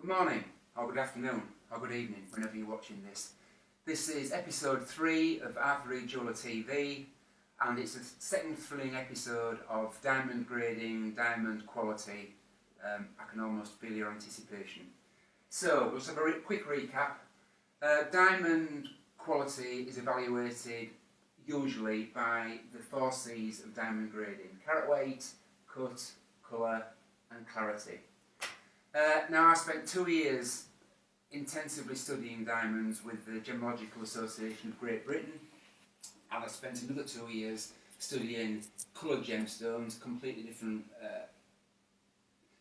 Good morning, or good afternoon, or good evening, whenever you're watching this. This is episode 3 of Arthur Reed Jeweller TV, and it's a second thrilling episode of diamond grading, diamond quality. I can almost feel your anticipation. So, we'll just have a quick recap. Diamond quality is evaluated usually by the 4 C's of diamond grading: carat weight, cut, colour and clarity. Now, I spent 2 years intensively studying diamonds with the Gemological Association of Great Britain, and I spent another 2 years studying coloured gemstones, completely different,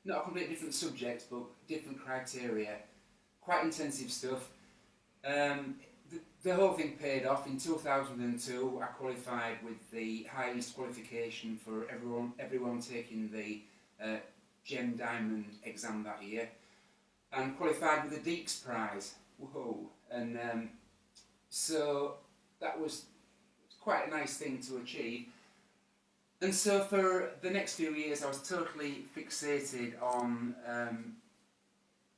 not completely different subjects, but different criteria. Quite intensive stuff. The whole thing paid off. In 2002, I qualified with the highest qualification for everyone taking the Gem Diamond exam that year, and qualified with the Deeks Prize. Whoa! And so that was quite a nice thing to achieve. And so for the next few years, I was totally fixated on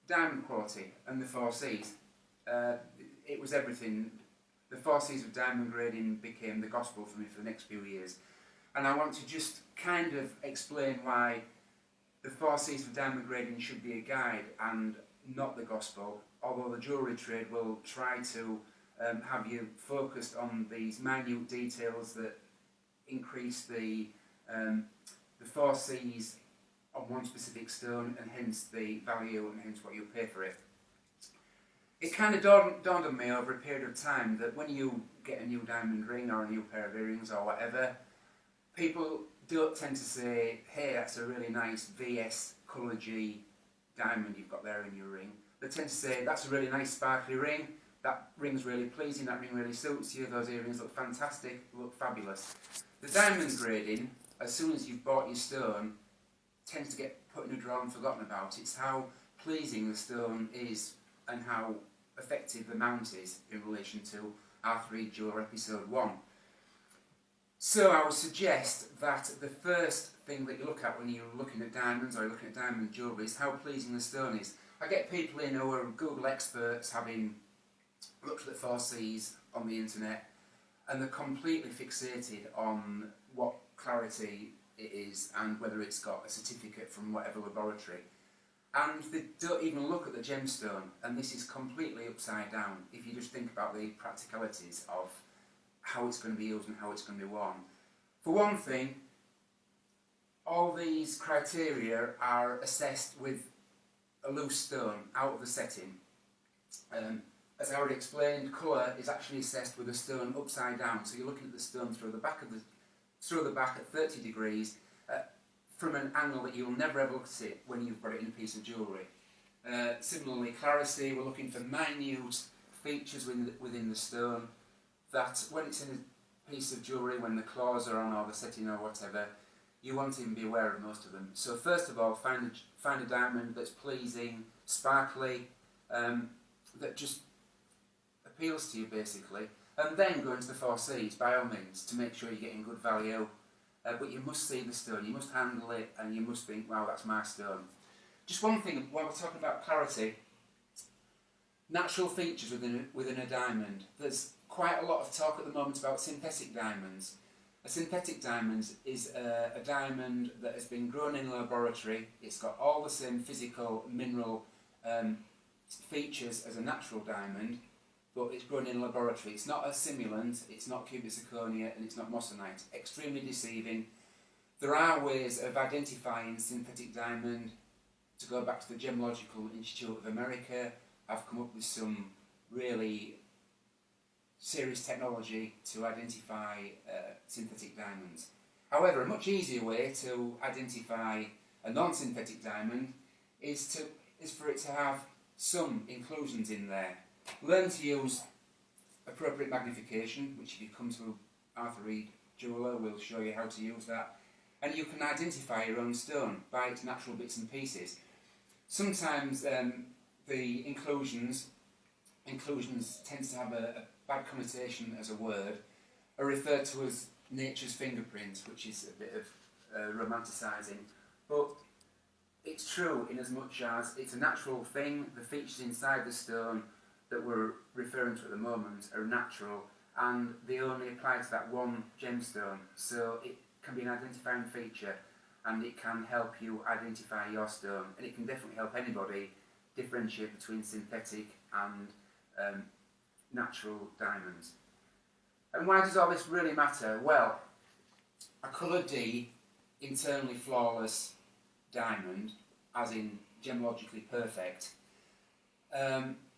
diamond quality and the 4 C's. It was everything. The 4 C's of diamond grading became the gospel for me for the next few years. And I want to just kind of explain why the 4 C's of diamond grading should be a guide and not the gospel, although the jewellery trade will try to have you focused on these minute details that increase the 4 C's on one specific stone, and hence the value and hence what you pay for it. It kind of dawned on me over a period of time that when you get a new diamond ring or a new pair of earrings or whatever, people don't tend to say, hey, that's a really nice VS Colour G diamond you've got there in your ring. They tend to say, that's a really nice sparkly ring, that ring's really pleasing, that ring really suits you, those earrings look fantastic, look fabulous. The diamond grading, as soon as you've bought your stone, tends to get put in a drawer and forgotten about. It's how pleasing the stone is and how effective the mount is in relation to Arthur Reed Jeweller episode 1. So I would suggest that the first thing that you look at when you're looking at diamonds or you're looking at diamond jewellery is how pleasing the stone is. I get people in who are Google experts having looked at the 4 C's on the internet, and they're completely fixated on what clarity it is and whether it's got a certificate from whatever laboratory. And they don't even look at the gemstone, and this is completely upside down if you just think about the practicalities of how it's going to be used and how it's going to be worn. For one thing, all these criteria are assessed with a loose stone out of the setting. As I already explained, colour is actually assessed with a stone upside down, so you're looking at the stone through the back at 30 degrees from an angle that you'll never ever look at it when you've got it in a piece of jewellery. Similarly, clarity, we're looking for minute features within the stone that when it's in a piece of jewellery, when the claws are on or the setting or whatever, you won't even be aware of most of them. So first of all, find a diamond that's pleasing, sparkly, that just appeals to you basically, and then go into the 4 C's by all means to make sure you're getting good value. But you must see the stone, you must handle it, and you must think, wow, that's my stone. Just one thing, while we're talking about clarity, natural features within a diamond. There's quite a lot of talk at the moment about synthetic diamonds. A synthetic diamond is a diamond that has been grown in a laboratory. It's got all the same physical, mineral features as a natural diamond, but it's grown in a laboratory. It's not a simulant, it's not cubic zirconia, and it's not moissanite. Extremely deceiving. There are ways of identifying synthetic diamond. To go back to the Gemological Institute of America, I've come up with some really serious technology to identify synthetic diamonds. However, a much easier way to identify a non-synthetic diamond is for it to have some inclusions in there. Learn to use appropriate magnification, which if you come to Arthur Reed Jeweller, we'll show you how to use that. And you can identify your own stone by its natural bits and pieces. Sometimes the inclusions tend to have a bad connotation as a word, are referred to as nature's fingerprints, which is a bit of romanticising. But it's true in as much as it's a natural thing. The features inside the stone that we're referring to at the moment are natural, and they only apply to that one gemstone. So it can be an identifying feature, and it can help you identify your stone, and it can definitely help anybody differentiate between synthetic and natural diamonds. And why does all this really matter? Well, a colour D, internally flawless diamond, as in gemologically perfect,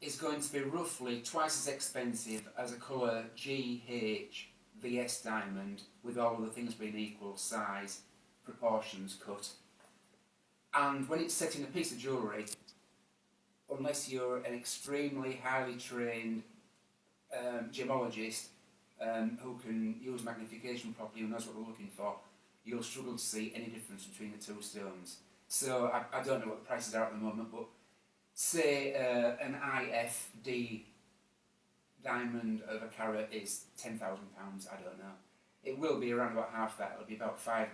is going to be roughly twice as expensive as a colour GH VS diamond, with all of the things being equal, size, proportions cut. And when it's set in a piece of jewellery, unless you're an extremely highly trained gemologist who can use magnification properly, who knows what we're looking for, you'll struggle to see any difference between the two stones. So I don't know what the prices are at the moment, but say an IFD diamond of a carat is £10,000, I don't know. It will be around about half that. It'll be about £5,000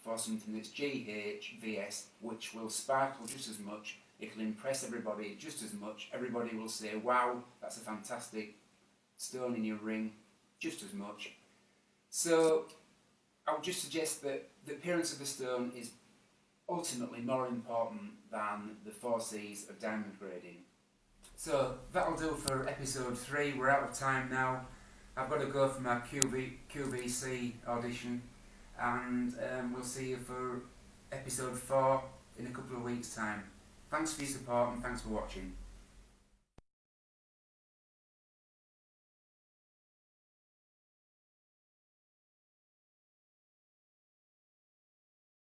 for something that's GH VS, which will sparkle just as much. It'll impress everybody just as much. Everybody will say, wow, that's a fantastic stone in your ring, just as much. So I would just suggest that the appearance of the stone is ultimately more important than the 4 C's of diamond grading. So that'll do for episode 3. We're out of time now. I've got to go for my QVC audition, and we'll see you for episode 4 in a couple of weeks' time. Thanks for your support and thanks for watching.